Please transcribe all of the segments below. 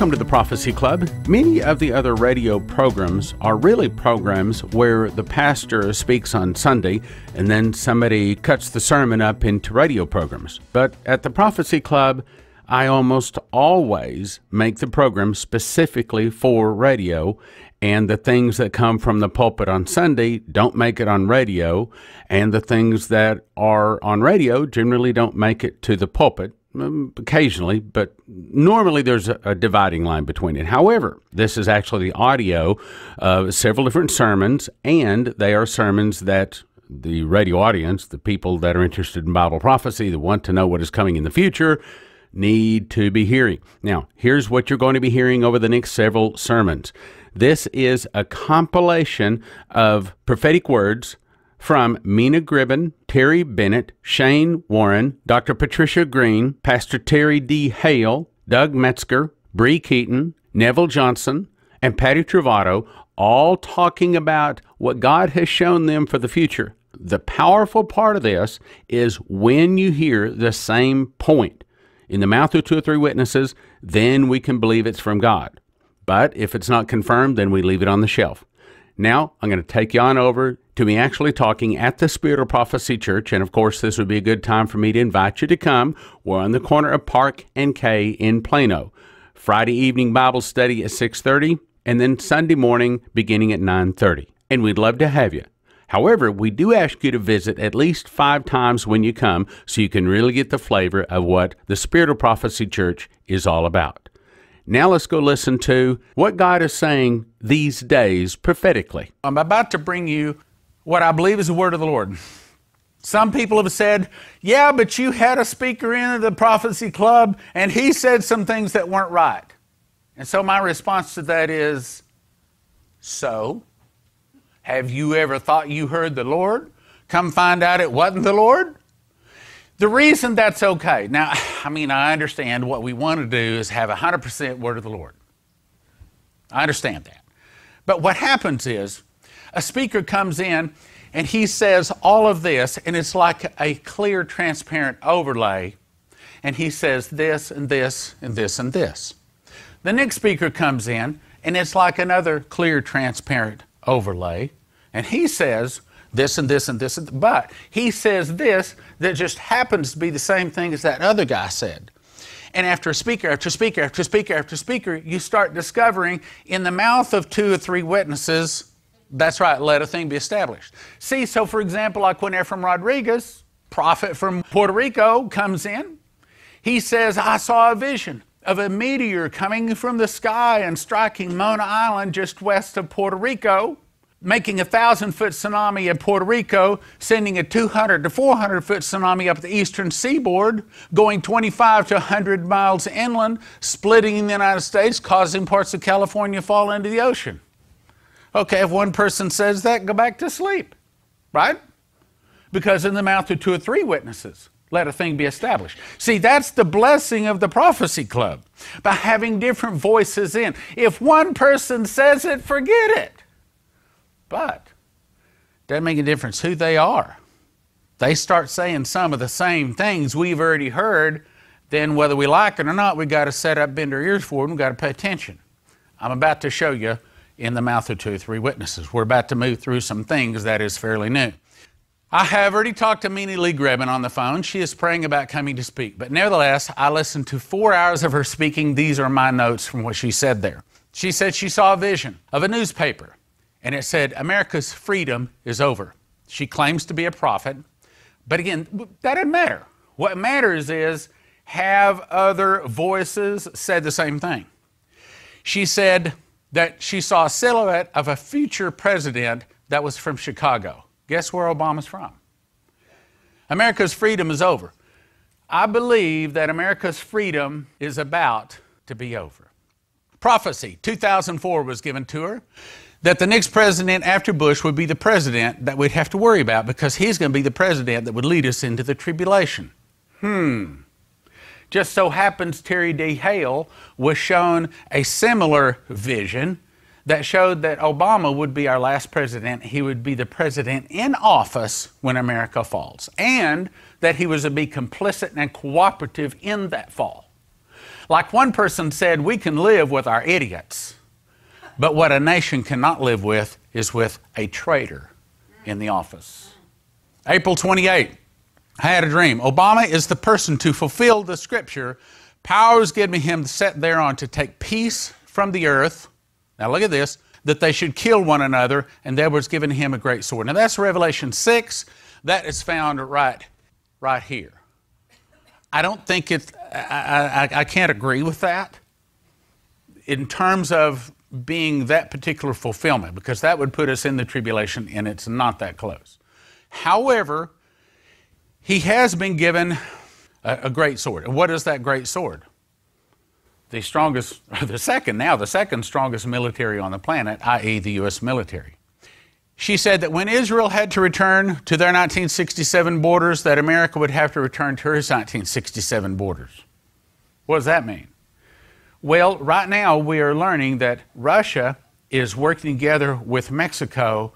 Welcome to the Prophecy Club. Many of the other radio programs are really programs where the pastor speaks on Sunday and then somebody cuts the sermon up into radio programs. But at the Prophecy Club, I almost always make the program specifically for radio, and the things that come from the pulpit on Sunday don't make it on radio, and the things that are on radio generally don't make it to the pulpit. Occasionally, but normally there's a dividing line between it. However, this is actually the audio of several different sermons, and they are sermons that the radio audience, the people that are interested in Bible prophecy, that want to know what is coming in the future, need to be hearing. Now, here's what you're going to be hearing over the next several sermons. This is a compilation of prophetic words from Mina Gribben, Terry Bennett, Shane Warren, Dr. Patricia Green, Pastor Terry D. Hale, Doug Metzger, Bree Keaton, Neville Johnson, and Patty Travato, all talking about what God has shown them for the future. The powerful part of this is when you hear the same point in the mouth of two or three witnesses, then we can believe it's from God. But if it's not confirmed, then we leave it on the shelf. Now, I'm going to take you on over to me actually talking at the Spirit of Prophecy Church, and of course, this would be a good time for me to invite you to come. We're on the corner of Park and K in Plano. Friday evening Bible study at 6:30, and then Sunday morning beginning at 9:30. And we'd love to have you. However, we do ask you to visit at least 5 times when you come so you can really get the flavor of what the Spirit of Prophecy Church is all about. Now let's go listen to what God is saying these days prophetically. I'm about to bring you what I believe is the word of the Lord. Some people have said, yeah, but you had a speaker in the Prophecy Club and he said some things that weren't right. And so my response to that is, so? Have you ever thought you heard the Lord? Come find out it wasn't the Lord? The reason that's okay. Now, I understand what we want to do is have 100% word of the Lord. I understand that. But what happens is a speaker comes in and he says all of this, and it's like a clear, transparent overlay, and he says this and this and this and this. The next speaker comes in and it's like another clear, transparent overlay, and he says this and this and this, but he says this that just happens to be the same thing as that other guy said. And after speaker after speaker after speaker after speaker, you start discovering in the mouth of 2 or 3 witnesses, that's right, let a thing be established. See, so for example, like when Ephraim Rodriguez, prophet from Puerto Rico, comes in, he says, I saw a vision of a meteor coming from the sky and striking Mona Island just west of Puerto Rico, making a 1,000-foot tsunami in Puerto Rico, sending a 200 to 400-foot tsunami up the eastern seaboard, going 25 to 100 miles inland, splitting the United States, causing parts of California to fall into the ocean. Okay, if one person says that, go back to sleep, right? Because in the mouth of 2 or 3 witnesses, let a thing be established. See, that's the blessing of the Prophecy Club, by having different voices in. If one person says it, forget it. But it doesn't make a difference who they are. They start saying some of the same things we've already heard, then whether we like it or not, we've got to set up, bend our ears for it, and we've got to pay attention. I'm about to show you in the mouth of 2 or 3 witnesses. We're about to move through some things that is fairly new. I have already talked to Mina Lee Gribben on the phone. She is praying about coming to speak. But nevertheless, I listened to 4 hours of her speaking. These are my notes from what she said there. She said she saw a vision of a newspaper, and it said, America's freedom is over. She claims to be a prophet. But again, that doesn't matter. What matters is, have other voices said the same thing? She said that she saw a silhouette of a future president that was from Chicago. Guess where Obama's from? America's freedom is over. I believe that America's freedom is about to be over. Prophecy, 2004 was given to her, that the next president after Bush would be the president that we'd have to worry about, because he's going to be the president that would lead us into the tribulation. Just so happens Terry D. Hale was shown a similar vision that showed that Obama would be our last president. He would be the president in office when America falls, and that he was to be complicit and cooperative in that fall. Like one person said, we can live with our idiots, but what a nation cannot live with is with a traitor in the office. April 28, I had a dream. Obama is the person to fulfill the scripture. Power is given him set thereon to take peace from the earth. Now look at this, that they should kill one another, and there was given him a great sword. Now that's Revelation 6. That is found right here. I don't think it's, I can't agree with that in terms of being that particular fulfillment, because that would put us in the tribulation, and it's not that close. However, he has been given a great sword. And what is that great sword? The second strongest military on the planet, i.e. the U.S. military. She said that when Israel had to return to their 1967 borders, that America would have to return to hers 1967 borders. What does that mean? Well, right now we are learning that Russia is working together with Mexico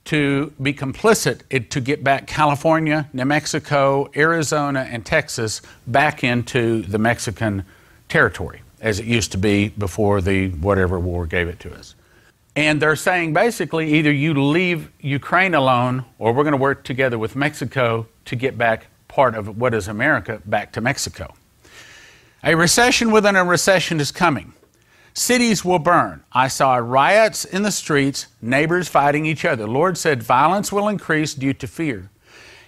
to be complicit to get back California, New Mexico, Arizona, and Texas back into the Mexican territory, as it used to be before the whatever war gave it to us. And they're saying basically either you leave Ukraine alone, or we're going to work together with Mexico to get back part of what is America back to Mexico. A recession within a recession is coming. Cities will burn. I saw riots in the streets, neighbors fighting each other. The Lord said violence will increase due to fear.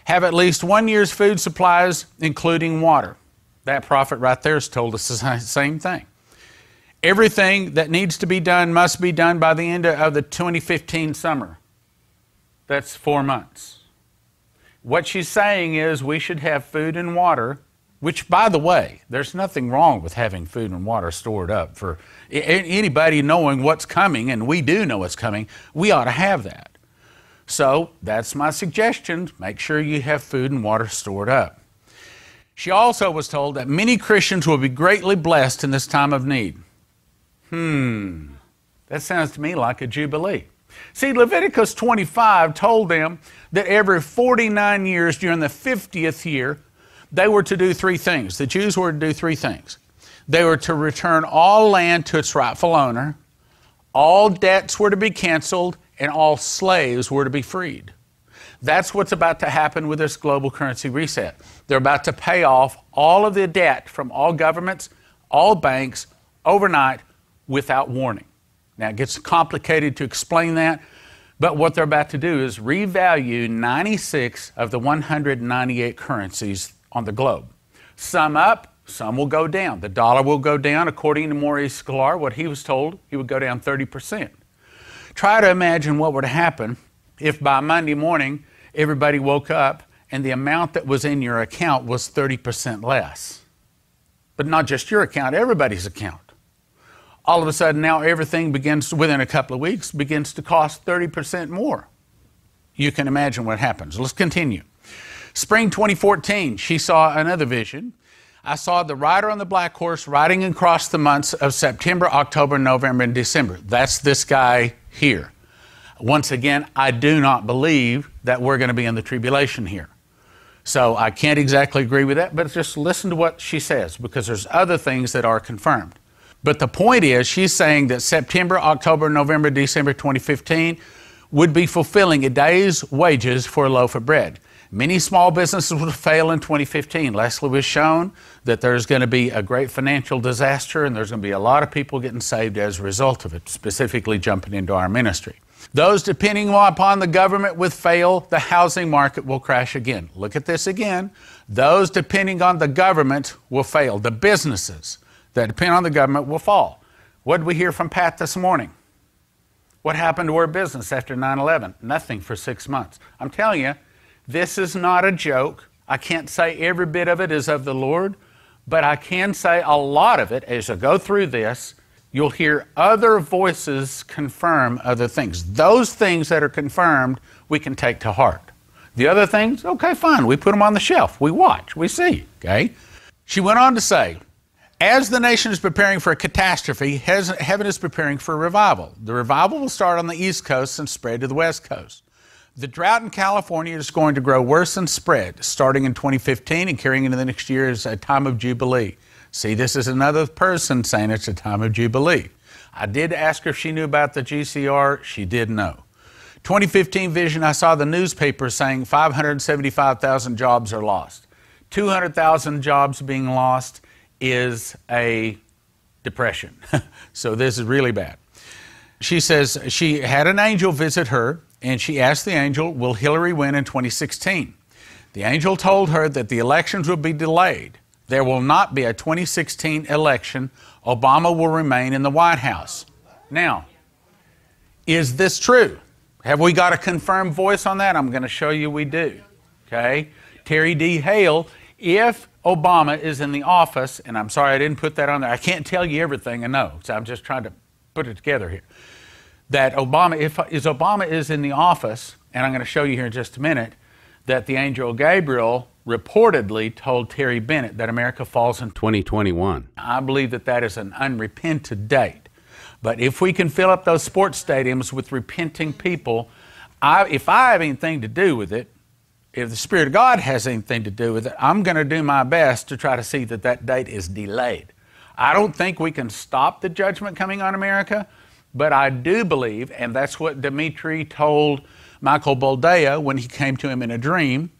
Have at least 1 year's food supplies, including water. That prophet right there has told us the same thing. Everything that needs to be done must be done by the end of the 2015 summer. That's 4 months. What she's saying is we should have food and water, which, by the way, there's nothing wrong with having food and water stored up. For anybody knowing what's coming, and we do know what's coming, we ought to have that. So that's my suggestion. Make sure you have food and water stored up. She also was told that many Christians will be greatly blessed in this time of need. That sounds to me like a jubilee. See, Leviticus 25 told them that every 49 years during the 50th year, they were to do three things. The Jews were to do three things. They were to return all land to its rightful owner, all debts were to be canceled, and all slaves were to be freed. That's what's about to happen with this global currency reset. They're about to pay off all of the debt from all governments, all banks, overnight, without warning. Now, it gets complicated to explain that, but what they're about to do is revalue 96 of the 198 currencies on the globe. Some up, some will go down. The dollar will go down. According to Maurice Sklar, what he was told, he would go down 30%. Try to imagine what would happen if by Monday morning everybody woke up and the amount that was in your account was 30% less. But not just your account, everybody's account. All of a sudden now everything begins, within a couple of weeks, begins to cost 30% more. You can imagine what happens. Let's continue. Spring 2014, she saw another vision. I saw the rider on the black horse riding across the months of September, October, November, and December. That's this guy here. Once again, I do not believe that we're going to be in the tribulation here. So I can't exactly agree with that, but just listen to what she says, because there's other things that are confirmed. But the point is, she's saying that September, October, November, December 2015 would be fulfilling a day's wages for a loaf of bread. Many small businesses will fail in 2015. Leslie was shown that there's going to be a great financial disaster, and there's going to be a lot of people getting saved as a result of it, specifically jumping into our ministry. Those depending upon the government will fail. The housing market will crash again. Look at this again. Those depending on the government will fail. The businesses that depend on the government will fall. What did we hear from Pat this morning? What happened to our business after 9/11? Nothing for 6 months. I'm telling you, this is not a joke. I can't say every bit of it is of the Lord, but I can say a lot of it. As I go through this, you'll hear other voices confirm other things. Those things that are confirmed, we can take to heart. The other things, okay, fine. We put them on the shelf. We watch. We see, okay? She went on to say, as the nation is preparing for a catastrophe, heaven is preparing for a revival. The revival will start on the East Coast and spread to the West Coast. The drought in California is going to grow worse and spread, starting in 2015 and carrying into the next year is a time of jubilee. See, this is another person saying it's a time of Jubilee. I did ask her if she knew about the GCR. She did know. 2015 vision, I saw the newspaper saying 575,000 jobs are lost. 200,000 jobs being lost is a depression. So this is really bad. She says she had an angel visit her, and she asked the angel, will Hillary win in 2016? The angel told her that the elections will be delayed. There will not be a 2016 election. Obama will remain in the White House. Now, is this true? Have we got a confirmed voice on that? I'm going to show you we do. Okay? Terry D. Hale, if Obama is in the office, and I'm sorry I didn't put that on there. I can't tell you everything I know, so I'm just trying to put it together here. That Obama, if Obama is in the office, and I'm going to show you here in just a minute, that the angel Gabriel reportedly told Terry Bennett that America falls in 2021. I believe that that is an unrepented date. But if we can fill up those sports stadiums with repenting people, if I have anything to do with it, if the Spirit of God has anything to do with it, I'm going to do my best to try to see that that date is delayed. I don't think we can stop the judgment coming on America, but I do believe, and that's what Dimitri told Michael Boldea when he came to him in a dream.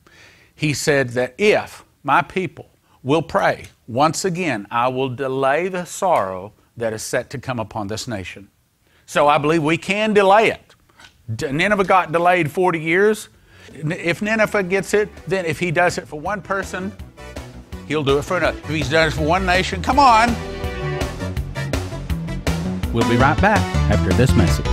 He said that if my people will pray, once again, I will delay the sorrow that is set to come upon this nation. So I believe we can delay it. Nineveh got delayed 40 years. If Nineveh gets it, then if he does it for one person, he'll do it for another. If he's done it for one nation, come on. We'll be right back after this message.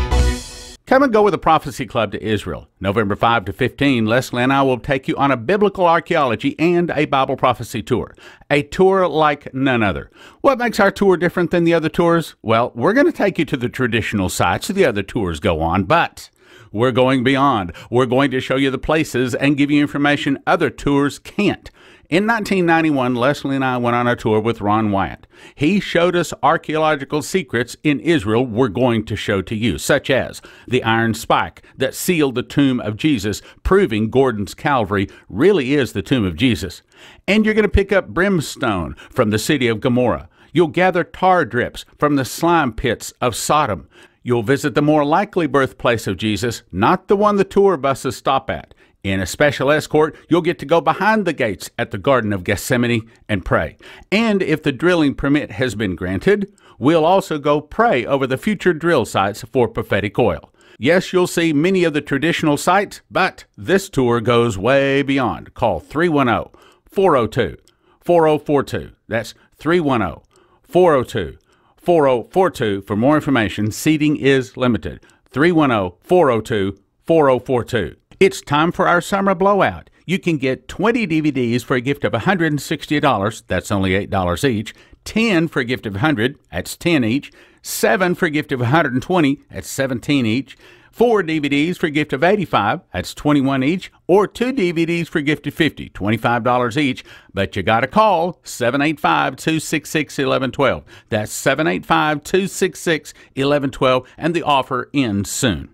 Come and go with the Prophecy Club to Israel. November 5 to 15, Leslie and I will take you on a biblical archaeology and a Bible prophecy tour. A tour like none other. What makes our tour different than the other tours? Well, we're going to take you to the traditional sites the other tours go on, but we're going beyond. We're going to show you the places and give you information other tours can't. In 1991, Leslie and I went on a tour with Ron Wyatt. He showed us archaeological secrets in Israel we're going to show to you, such as the iron spike that sealed the tomb of Jesus, proving Gordon's Calvary really is the tomb of Jesus. And you're going to pick up brimstone from the city of Gomorrah. You'll gather tar drips from the slime pits of Sodom. You'll visit the more likely birthplace of Jesus, not the one the tour buses stop at. In a special escort, you'll get to go behind the gates at the Garden of Gethsemane and pray. And if the drilling permit has been granted, we'll also go pray over the future drill sites for prophetic oil. Yes, you'll see many of the traditional sites, but this tour goes way beyond. Call 310-402-4042. That's 310-402-4042 for more information. Seating is limited. 310-402-4042. It's time for our summer blowout. You can get 20 DVDs for a gift of $160. That's only $8 each. 10 for a gift of $100. That's $10 each. 7 for a gift of $120. That's $17 each. 4 DVDs for a gift of $85. That's $21 each. Or 2 DVDs for a gift of $50. $25 each. But you got to call 785-266-1112. That's 785-266-1112. And the offer ends soon.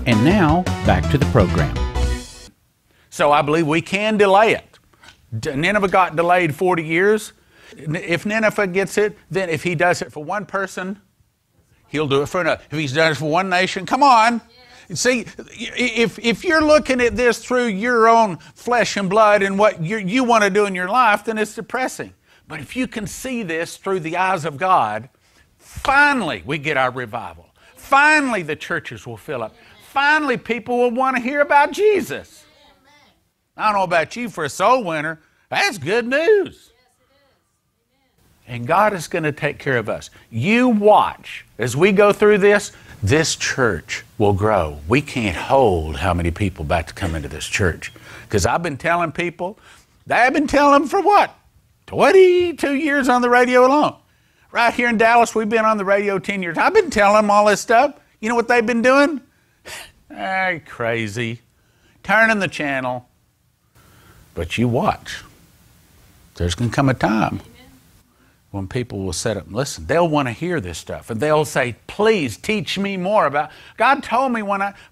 And now, back to the program. So I believe we can delay it. Nineveh got delayed 40 years. If Nineveh gets it, then if he does it for one person, he'll do it for another. If he's done it for one nation, come on. See, if you're looking at this through your own flesh and blood and what you want to do in your life, then it's depressing. But if you can see this through the eyes of God, finally we get our revival. Finally the churches will fill up. Finally, people will want to hear about Jesus. I don't know about you, for a soul winner, that's good news. And God is going to take care of us. You watch. As we go through this church will grow. We can't hold how many people about to come into this church. Because I've been telling people, I've been telling them for what? 22 years on the radio alone. Right here in Dallas, we've been on the radio 10 years. I've been telling them all this stuff. You know what they've been doing? Crazy. Turning the channel. But you watch. There's going to come a time when people will sit up and listen. They'll want to hear this stuff. And they'll say, please teach me more about. God told me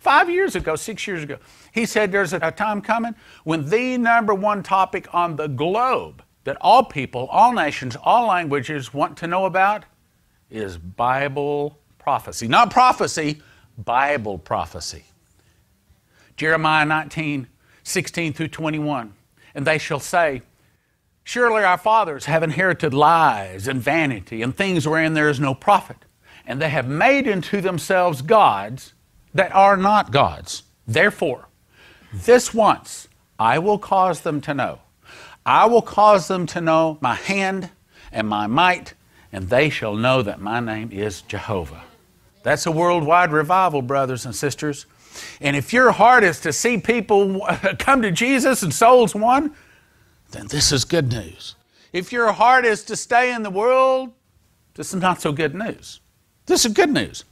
5 years ago, 6 years ago, He said there's a time coming when the #1 topic on the globe that all people, all nations, all languages want to know about is Bible prophecy. Not prophecy, Bible prophecy. Jeremiah 19:16 through 21. And they shall say, surely our fathers have inherited lies and vanity and things wherein there is no profit. And they have made unto themselves gods that are not gods. Therefore, this once I will cause them to know. I will cause them to know my hand and my might, and they shall know that my name is Jehovah. That's a worldwide revival, brothers and sisters. And if your heart is to see people come to Jesus and souls won, then this is good news. If your heart is to stay in the world, this is not so good news. This is good news.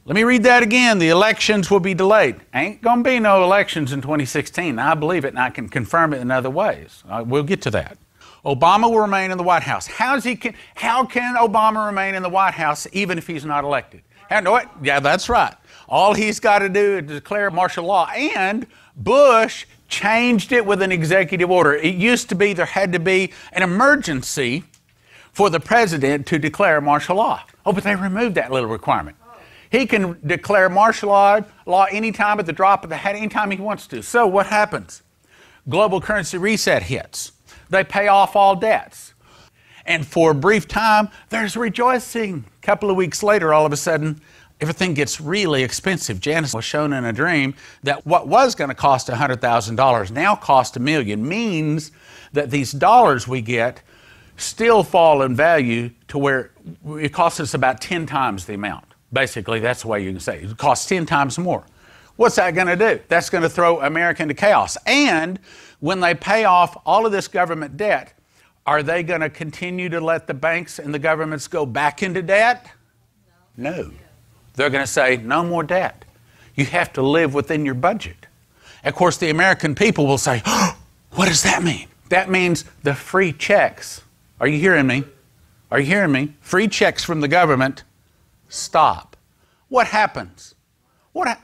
Let me read that again. The elections will be delayed. Ain't going to be no elections in 2016. I believe it, and I can confirm it in other ways. We'll get to that. Obama will remain in the White House. How can Obama remain in the White House even if he's not elected? Yeah, that's right. All he's got to do is declare martial law. And Bush changed it with an executive order. It used to be there had to be an emergency for the president to declare martial law. Oh, but they removed that little requirement. He can declare martial law anytime at the drop of the hat, anytime he wants to. So what happens? Global currency reset hits. They pay off all debts. And for a brief time, there's rejoicing. A couple of weeks later, all of a sudden, everything gets really expensive. Janice was shown in a dream that what was going to cost $100,000 now cost $1 million, means that these dollars we get still fall in value to where it costs us about 10 times the amount. Basically, that's the way you can say it. It costs 10 times more. What's that going to do? That's going to throw America into chaos. And when they pay off all of this government debt, are they going to continue to let the banks and the governments go back into debt? No. They're going to say, no more debt. You have to live within your budget. Of course, the American people will say, oh, what does that mean? That means the free checks. Are you hearing me? Are you hearing me? Free checks from the government stop. What happens?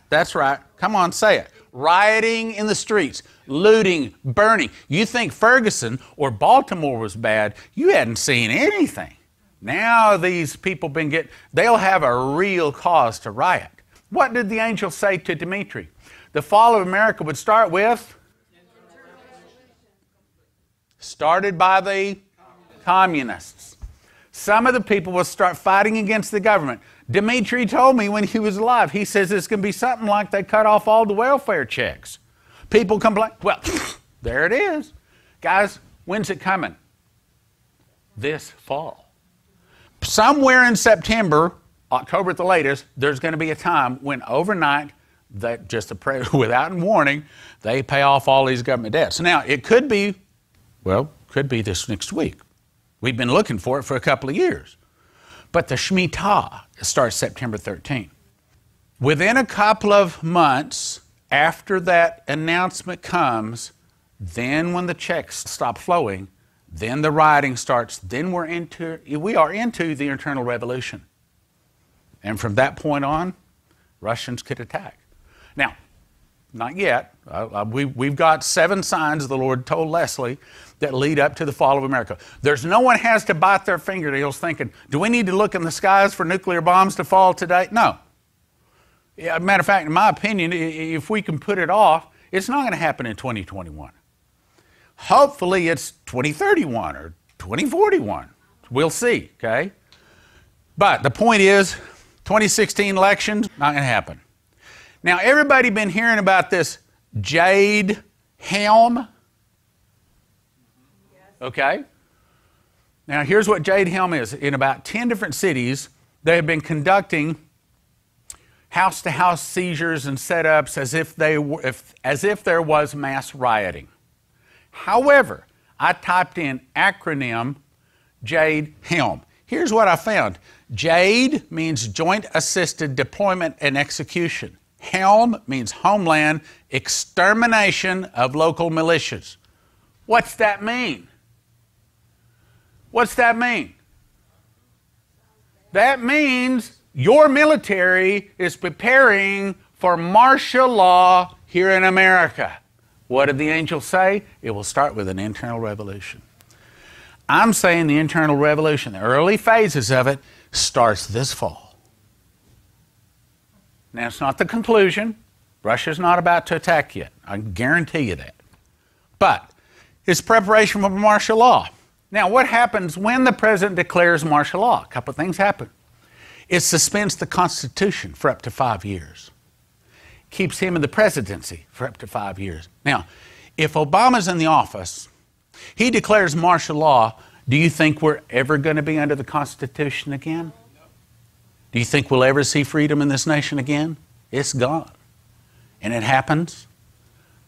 That's right. Come on, say it. Rioting in the streets, looting, burning. You think Ferguson or Baltimore was bad, you hadn't seen anything. Now these people they'll have a real cause to riot. What did the angel say to Dimitri? The fall of America would start with? Started by the communists. Some of the people will start fighting against the government. Dimitri told me when he was alive, he says it's going to be something like they cut off all the welfare checks. People complain. Well, there it is. Guys, when's it coming? This fall. Somewhere in September, October at the latest, there's going to be a time when overnight, without warning, they pay off all these government debts. Now, it could be this next week. We've been looking for it for a couple of years. But the Shemitah starts September 13th. Within a couple of months after that announcement comes, then when the checks stop flowing, then the rioting starts, then we are into the internal revolution. And from that point on, Russians could attack. Now, not yet. We've got 7 signs the Lord told Leslie that lead up to the fall of America. No one has to bite their fingernails thinking, do we need to look in the skies for nuclear bombs to fall today? No. Matter of fact, in my opinion, if we can put it off, it's not going to happen in 2021. Hopefully it's 2031 or 2041. We'll see, okay? But the point is, 2016 elections, not going to happen. Now, everybody been hearing about this jade helm? Okay? Now, here's what jade helm is. In about 10 different cities, they have been conducting house-to-house seizures and setups as if there was mass rioting. However, I typed in acronym jade helm. Here's what I found. JADE means Joint Assisted Deployment and Execution. HELM means Homeland Extermination of Local Militias. What's that mean? What's that mean? That means your military is preparing for martial law here in America. What did the angel say? It will start with an internal revolution. I'm saying the internal revolution, the early phases of it, starts this fall. Now, it's not the conclusion. Russia's not about to attack yet. I can guarantee you that. But it's preparation for martial law. Now, what happens when the president declares martial law? A couple of things happen. It suspends the Constitution for up to 5 years. Keeps him in the presidency for up to 5 years. Now, if Obama's in the office, he declares martial law, do you think we're ever going to be under the Constitution again? Do you think we'll ever see freedom in this nation again? It's gone. And it happens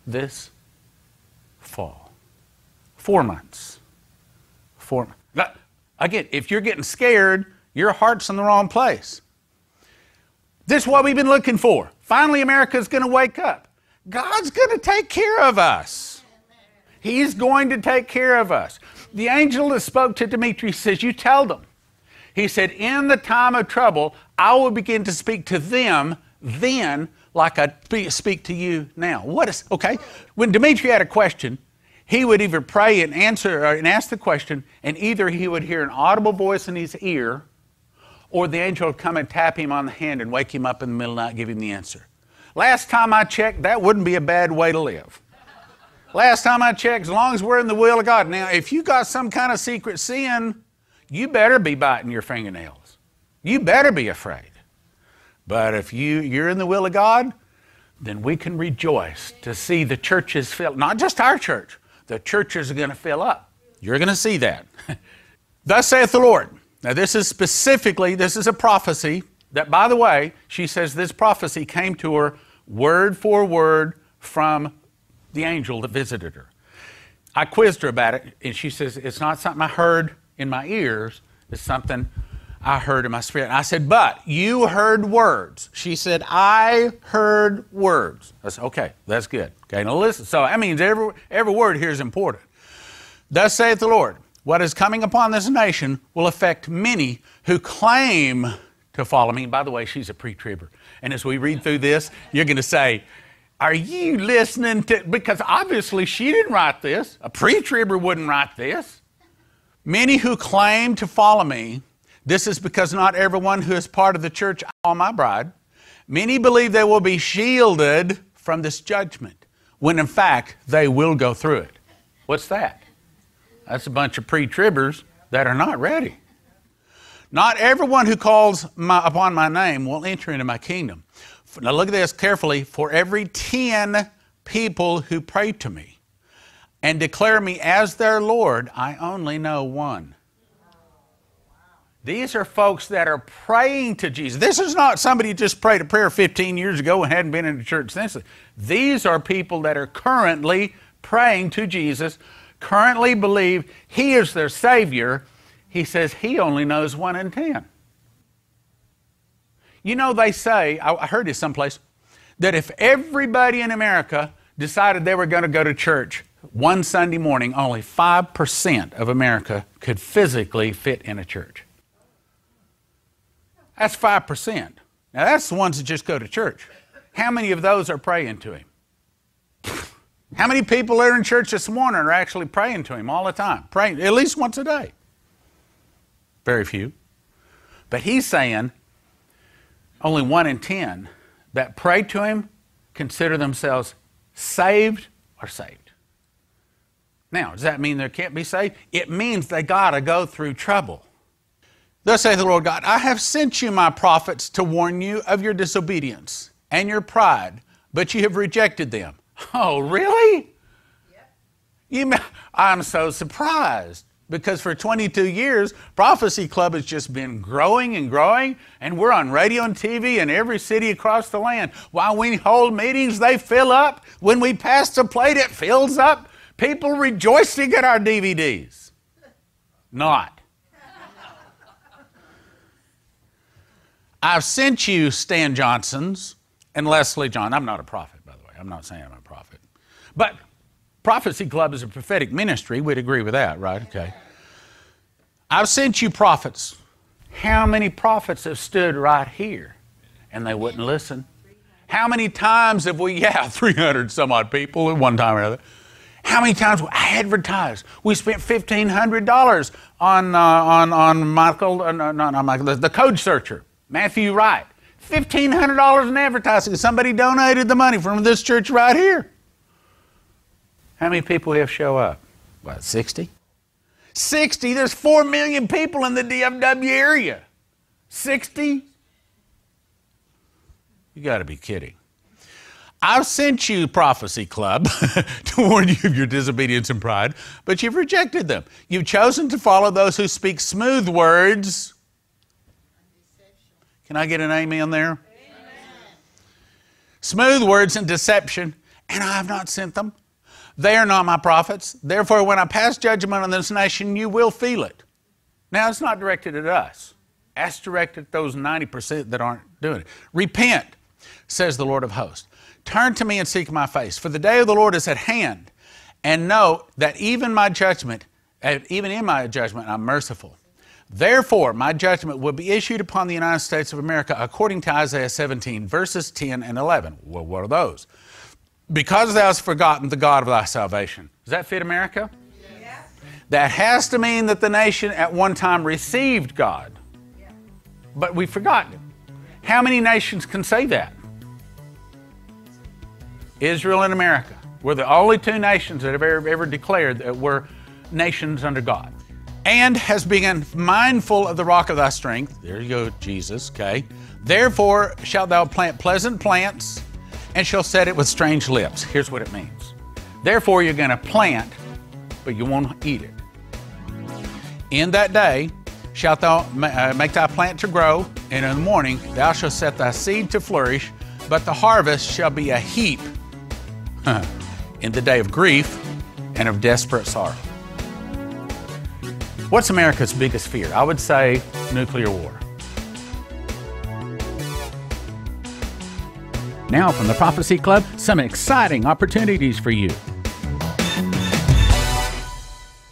this fall. 4 months. 4 months. Again, if you're getting scared, your heart's in the wrong place. This is what we've been looking for. Finally, America's going to wake up. God's going to take care of us. He's going to take care of us. The angel that spoke to Demetrius says, you tell them. He said, in the time of trouble, I will begin to speak to them then like I speak to you now. Okay? When Demetrius had a question, he would either pray and answer and ask the question, and either he would hear an audible voice in his ear, or the angel would come and tap him on the hand and wake him up in the middle of the night and give him the answer. Last time I checked, that wouldn't be a bad way to live. Last time I checked, as long as we're in the will of God. Now, if you got some kind of secret sin, you better be biting your fingernails. You better be afraid. But if you're in the will of God, then we can rejoice to see the churches fill, not just our church, the churches are going to fill up. You're going to see that. Thus saith the Lord. Now this is a prophecy that, by the way, she says this prophecy came to her word for word from the angel that visited her. I quizzed her about it, and she says, it's not something I heard in my ears, it's something I heard in my spirit. And I said, but you heard words. She said, I heard words. I said, okay, that's good. Okay, now listen. So that means every word here is important. Thus saith the Lord, what is coming upon this nation will affect many who claim to follow me. And by the way, she's a pre-tribber. And as we read through this, you're going to say, are you listening to, because obviously she didn't write this. A pre-tribber wouldn't write this. Many who claim to follow me, this is because not everyone who is part of the church, all my bride, many believe they will be shielded from this judgment, when in fact they will go through it. What's that? That's a bunch of pre-tribbers that are not ready. Not everyone who calls upon my name will enter into my kingdom. Now look at this carefully. For every 10 people who pray to me and declare me as their Lord, I only know one. These are folks that are praying to Jesus. This is not somebody who just prayed a prayer 15 years ago and hadn't been in the church since. These are people that are currently praying to Jesus, currently believe He is their Savior. He says He only knows 1 in 10. You know, they say, I heard this someplace, that if everybody in America decided they were going to go to church one Sunday morning, only 5% of America could physically fit in a church. That's 5%. Now that's the ones that just go to church. How many of those are praying to Him? How many people that are in church this morning are actually praying to Him all the time? Praying at least once a day. Very few. But He's saying only 1 in 10 that pray to Him consider themselves saved or saved. Now, does that mean they can't be saved? It means they got to go through trouble. Thus saith the Lord God, I have sent you my prophets to warn you of your disobedience and your pride, but you have rejected them. Oh, really? Yep. I'm so surprised, because for 22 years, Prophecy Club has just been growing and growing, and we're on radio and TV in every city across the land. While we hold meetings, they fill up. When we pass the plate, it fills up. People rejoicing at our DVDs. Not. I've sent you Stan Johnson's and Leslie John. I'm not a prophet, by the way. I'm not saying I'm a prophet. But Prophecy Club is a prophetic ministry. We'd agree with that, right? Okay. I've sent you prophets. How many prophets have stood right here and they wouldn't listen? How many times have we, 300 some odd people at one time or another. How many times I advertised? We spent $1,500 on Michael, not Michael, the code searcher, Matthew Wright. $1,500 in advertising. Somebody donated the money from this church right here. How many people have show up? What, 60? 60? There's 4 million people in the DFW area. 60? You got to be kidding. I've sent you Prophecy Club to warn you of your disobedience and pride, but you've rejected them. You've chosen to follow those who speak smooth words. Can I get an amen there? Amen. Smooth words and deception, and I have not sent them. They are not my prophets. Therefore, when I pass judgment on this nation, you will feel it. Now, it's not directed at us. That's directed at those 90% that aren't doing it. Repent, says the Lord of hosts. Turn to me and seek my face, for the day of the Lord is at hand. And know that even in my judgment, I'm merciful. Therefore, my judgment will be issued upon the United States of America according to Isaiah 17, verses 10 and 11. Well, what are those? Because thou hast forgotten the God of thy salvation. Does that fit America? Yeah. That has to mean that the nation at one time received God. Yeah. But we've forgotten him. How many nations can say that? Israel and America. We're the only two nations that have ever declared that we're nations under God. And has been mindful of the rock of thy strength. There you go, Jesus, okay. Therefore shalt thou plant pleasant plants, and shall set it with strange lips. Here's what it means. Therefore you're going to plant, but you won't eat it. In that day shalt thou make thy plant to grow, and in the morning thou shalt set thy seed to flourish, but the harvest shall be a heap in the day of grief and of desperate sorrow. What's America's biggest fear? I would say nuclear war. Now from the Prophecy Club, some exciting opportunities for you.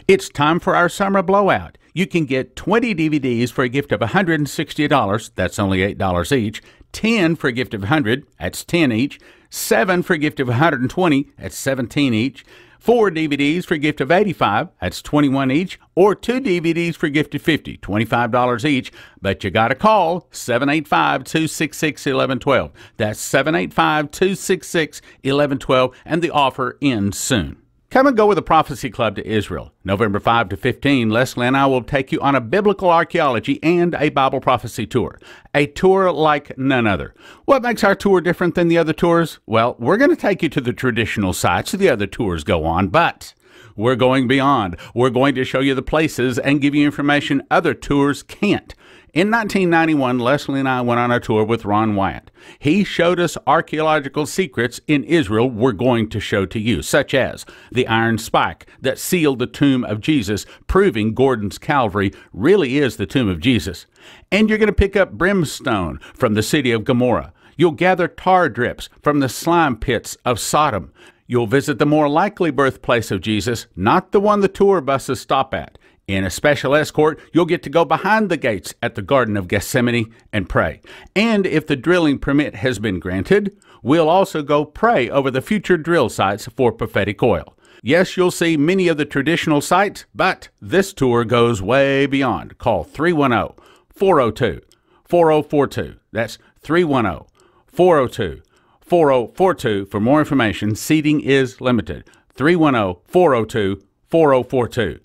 It's time for our summer blowout. You can get 20 DVDs for a gift of $160. That's only $8 each. 10 for a gift of $100. That's $10 each. 7 for a gift of $120. That's $17 each. 4 DVDs for a gift of $85. That's $21 each. Or 2 DVDs for a gift of $50. $25 each. But you got to call 785-266-1112. That's 785-266-1112. And the offer ends soon. Come and go with the Prophecy Club to Israel. November 5 to 15, Leslie and I will take you on a biblical archaeology and a Bible prophecy tour. A tour like none other. What makes our tour different than the other tours? Well, we're going to take you to the traditional sites the other tours go on, but we're going beyond. We're going to show you the places and give you information other tours can't. In 1991, Leslie and I went on a tour with Ron Wyatt. He showed us archaeological secrets in Israel we're going to show to you, such as the iron spike that sealed the tomb of Jesus, proving Gordon's Calvary really is the tomb of Jesus. And you're going to pick up brimstone from the city of Gomorrah. You'll gather tar drips from the slime pits of Sodom. You'll visit the more likely birthplace of Jesus, not the one the tour buses stop at. In a special escort, you'll get to go behind the gates at the Garden of Gethsemane and pray. And if the drilling permit has been granted, we'll also go pray over the future drill sites for prophetic oil. Yes, you'll see many of the traditional sites, but this tour goes way beyond. Call 310-402-4042. That's 310-402-4042 for more information. Seating is limited. 310-402-4042.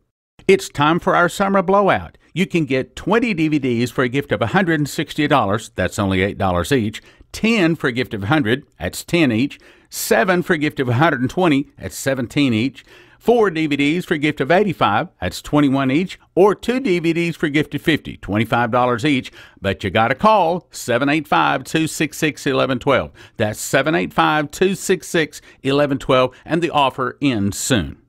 It's time for our summer blowout. You can get 20 DVDs for a gift of $160. That's only $8 each. 10 for a gift of $100. That's $10 each. 7 for a gift of $120. That's $17 each. 4 DVDs for a gift of $85. That's $21 each. Or 2 DVDs for a gift of $50. $25 each. But you got to call 785-266-1112. That's 785-266-1112. And the offer ends soon.